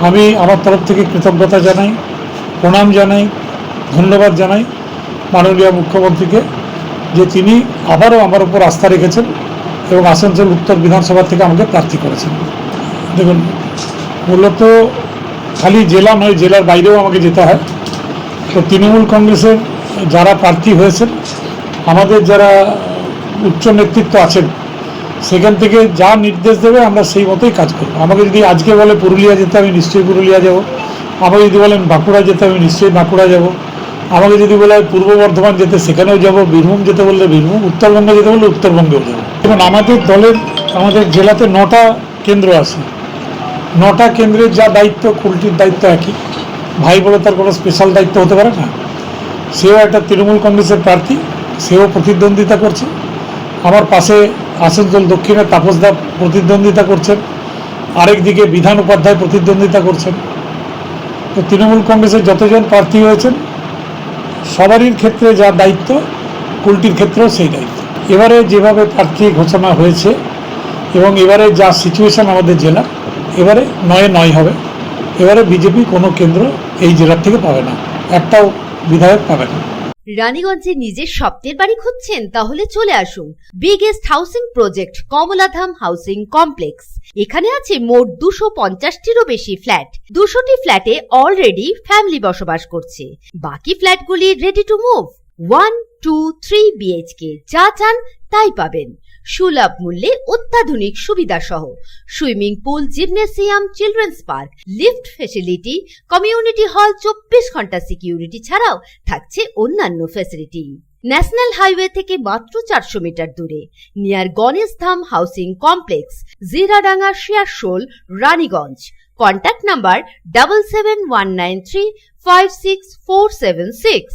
আমি আমার তরফ থেকে কৃতজ্ঞতা জানাই, প্রণাম জানাই, ধন্যবাদ জানাই মাননীয় মুখ্যমন্ত্রীকে যে তিনি আবারও আমার উপর আস্থা রেখেছেন এবং আসানসোল উত্তর বিধানসভা থেকে আমাকে প্রার্থী করেছেন। দেখুন, মূলত খালি জেলা নয়, জেলার বাইরেও আমাকে যেতে হয়। তো তৃণমূল কংগ্রেসের যারা প্রার্থী হয়েছেন, আমাদের যারা উচ্চ নেতৃত্ব আছেন, সেখান থেকে যা নির্দেশ দেবে আমরা সেই মতোই কাজ করব। আমাকে যদি আজকে বলে পুরুলিয়া যেতে, আমি নিশ্চয়ই পুরুলিয়া যাব। আমাকে যদি বলেন বাঁকুড়া যেতে, আমি নিশ্চয়ই বাঁকুড়া যাব। আমাকে যদি বলে পূর্ব বর্ধমান যেতে, সেখানেও যাব। বীরভূম যেতে বললে বীরভূম, উত্তরবঙ্গে যেতে বললে উত্তরবঙ্গেও যাব। এবং আমাদের জেলাতে 9টা কেন্দ্র আছে। 9টা কেন্দ্রের যা দায়িত্ব, কুলটির দায়িত্ব একই। ভাই বলে তার কোনো স্পেশাল দায়িত্ব হতে পারে না। সেও একটা তৃণমূল কংগ্রেসের প্রার্থী, সেও প্রতিদ্বন্দ্বিতা করছে। আমার পাশে আসানসোল দক্ষিণে তাপসদা প্রতিদ্বন্দ্বিতা করছেন, আরেকদিকে বিধান উপাধ্যায় প্রতিদ্বন্দ্বিতা করছেন। তো তৃণমূল কংগ্রেসের যতজন প্রার্থী হয়েছেন সবারই ক্ষেত্রে যা দায়িত্ব, কুলটির ক্ষেত্রেও সেই দায়িত্ব। এবারে যেভাবে প্রার্থী ঘোষণা হয়েছে এবং এবারে যা সিচুয়েশন আমাদের জেলা, এবারে 9-9 হবে। এবারে বিজেপি কোনো কেন্দ্র এই জেলার থেকে পাবে না, একটাও বিধায়ক পাবে না। রানীগঞ্জে নিজের স্বপ্নের বাড়ি খুঁজছেন? তাহলে চলে আসুন biggest housing project Kamaladham housing complex. এখানে আছে মোট 250টিরও বেশি ফ্ল্যাট। 200টি ফ্ল্যাটে অলরেডি ফ্যামিলি বসবাস করছে, বাকি ফ্ল্যাটগুলি রেডি টু মুভ। 1, 2, 3 BHK যা চান তাই পাবেন, সুলভ মূল্যে অত্যাধুনিক সুবিধা সহ। Swimming pool, gymnasium, children's park, lift facility, community hall, 24 ঘন্টা সিকিউরিটি ছাড়াও থাকছে অন্যান্য ফেসিলিটি। ন্যাশনাল হাইওয়ে থেকে মাত্র 400 মিটার দূরে, near Ganesh Dham housing complex, Jiradanga, Shiarsol, Raniganj. Contact number 7719356476।